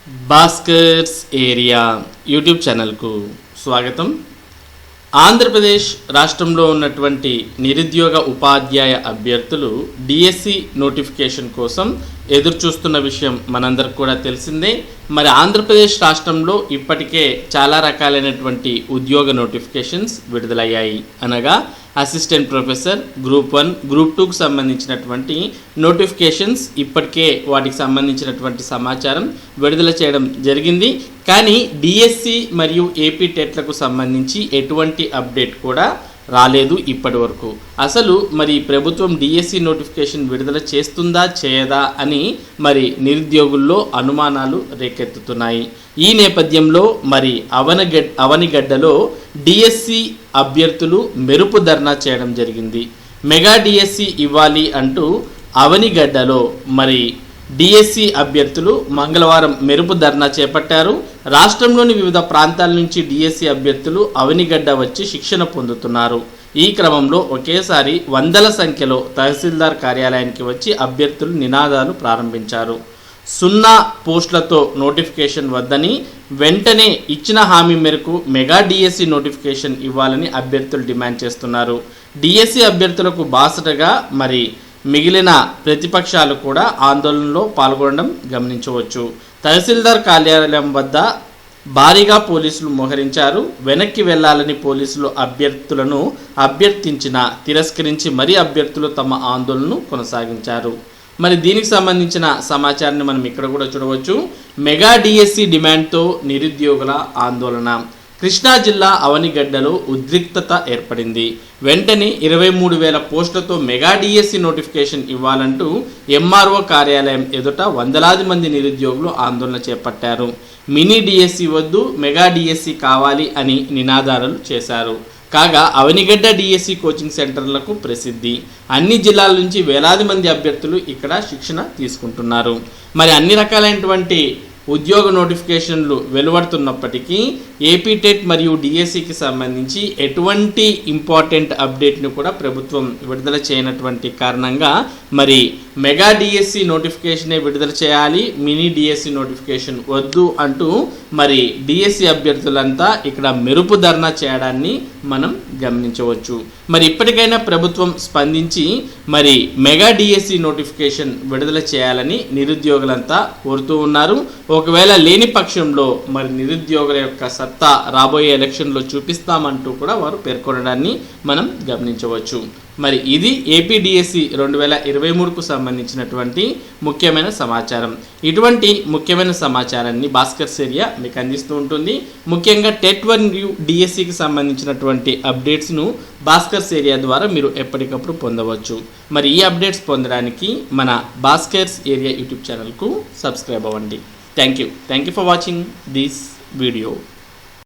Bhaskar's area YouTube ఛానల్కు స్వాగతం. ఆంధ్రప్రదేశ్ రాష్ట్రంలో ఉన్నటువంటి నిరుద్యోగ ఉపాధ్యాయ అభ్యర్థులు డిఎస్సి నోటిఫికేషన్ కోసం ఎదురు చూస్తున్న విషయం మనందరికి కూడా తెలిసిందే. మరి ఆంధ్రప్రదేశ్ రాష్ట్రంలో ఇప్పటికే చాలా రకాలైనటువంటి ఉద్యోగ నోటిఫికేషన్స్ విడుదలయ్యాయి. అనగా అసిస్టెంట్ ప్రొఫెసర్, గ్రూప్ 1, గ్రూప్ 2కు సంబంధించినటువంటి నోటిఫికేషన్స్ ఇప్పటికే వాటికి సంబంధించినటువంటి సమాచారం విడుదల చేయడం జరిగింది. కానీ డిఎస్సి మరియు ఏపీ టెట్లకు సంబంధించి ఎటువంటి అప్డేట్ కూడా రాలేదు ఇప్పటి వరకు. అసలు మరి ప్రభుత్వం డిఎస్సి నోటిఫికేషన్ విడుదల చేస్తుందా చేయదా అని మరి నిరుద్యోగుల్లో అనుమానాలు రేకెత్తుతున్నాయి. ఈ నేపథ్యంలో మరి అవనిగడ్డలో డిఎస్సి అభ్యర్థులు మెరుపు ధర్నా చేయడం జరిగింది. మెగా డిఎస్సి ఇవ్వాలి అంటూ అవనిగడ్డలో మరి డిఎస్సి అభ్యర్థులు మంగళవారం మెరుపు ధర్నా చేపట్టారు. రాష్ట్రంలోని వివిధ ప్రాంతాల నుంచి డిఎస్సి అభ్యర్థులు అవనిగడ్డ వచ్చి శిక్షణ పొందుతున్నారు. ఈ క్రమంలో ఒకేసారి వందల సంఖ్యలో తహసీల్దార్ కార్యాలయానికి వచ్చి అభ్యర్థులు నినాదాలు ప్రారంభించారు. 0 పోస్టులతో నోటిఫికేషన్ వద్దని, వెంటనే ఇచ్చిన హామీ మేరకు మెగా డిఎస్సి నోటిఫికేషన్ ఇవ్వాలని అభ్యర్థులు డిమాండ్ చేస్తున్నారు. డిఎస్సి అభ్యర్థులకు బాసటగా మరి మిగిలిన ప్రతిపక్షాలు కూడా ఆందోళనలో పాల్గొనడం గమనించవచ్చు. తహసీల్దార్ కార్యాలయం వద్ద భారీగా పోలీసులు మోహరించారు. వెనక్కి వెళ్లాలని పోలీసులు అభ్యర్థులను తిరస్కరించి మరీ అభ్యర్థులు తమ ఆందోళనను కొనసాగించారు. మరి దీనికి సంబంధించిన సమాచారాన్ని మనం ఇక్కడ కూడా చూడవచ్చు. మెగా డిఎస్సి డిమాండ్తో నిరుద్యోగుల ఆందోళన. కృష్ణా జిల్లా అవనిగడ్డలో ఉద్రిక్తత ఏర్పడింది. వెంటనే 23,000 పోస్టులతో మెగా డిఎస్సి నోటిఫికేషన్ ఇవ్వాలంటూ ఎంఆర్ఓ కార్యాలయం ఎదుట వందలాది మంది నిరుద్యోగులు ఆందోళన చేపట్టారు. మినీ డిఎస్సి వద్దు, మెగా డిఎస్సి కావాలి అని నినాదాలు చేశారు. కాగా అవనిగడ్డ డిఎస్సి కోచింగ్ సెంటర్లకు ప్రసిద్ధి. అన్ని జిల్లాల నుంచి వేలాది మంది అభ్యర్థులు ఇక్కడ శిక్షణ తీసుకుంటున్నారు. మరి అన్ని రకాలైనటువంటి ఉద్యోగ నోటిఫికేషన్లు వెలువడుతున్నప్పటికీ ఏపీ టెట్ మరియు డిఎస్సికి సంబంధించి ఎటువంటి ఇంపార్టెంట్ అప్డేట్ను కూడా ప్రభుత్వం విడుదల చేయనటువంటి కారణంగా మరి మెగా డిఎస్సి నోటిఫికేషనే విడుదల చేయాలి, మినీ డిఎస్సి నోటిఫికేషన్ వద్దు అంటూ మరి డిఎస్సి అభ్యర్థులంతా ఇక్కడ మెరుపు ధర్నా చేయడాన్ని మనం గమనించవచ్చు. మరి ఇప్పటికైనా ప్రభుత్వం స్పందించి మరి మెగా డిఎస్సి నోటిఫికేషన్ విడుదల చేయాలని నిరుద్యోగులంతా కోరుతూ ఉన్నారు. ఒకవేళ లేని పక్షంలో మరి నిరుద్యోగుల యొక్క సత్తా రాబోయే ఎలక్షన్లో చూపిస్తామంటూ కూడా వారు పేర్కొనడాన్ని మనం గమనించవచ్చు. మరి ఇది ఏపీ డిఎస్సి 2023కు సంబంధించినటువంటి ముఖ్యమైన సమాచారం. ఇటువంటి ముఖ్యమైన సమాచారాన్ని భాస్కర్స్ ఏరియా మీకు అందిస్తూ ఉంటుంది. ముఖ్యంగా టెట్ 1 డిఎస్సికి సంబంధించినటువంటి అప్డేట్స్ను భాస్కర్స్ ఏరియా ద్వారా మీరు ఎప్పటికప్పుడు పొందవచ్చు. మరి ఈ అప్డేట్స్ పొందడానికి మన భాస్కర్స్ ఏరియా యూట్యూబ్ ఛానల్కు సబ్స్క్రైబ్ అవ్వండి. Thank you for watching this video.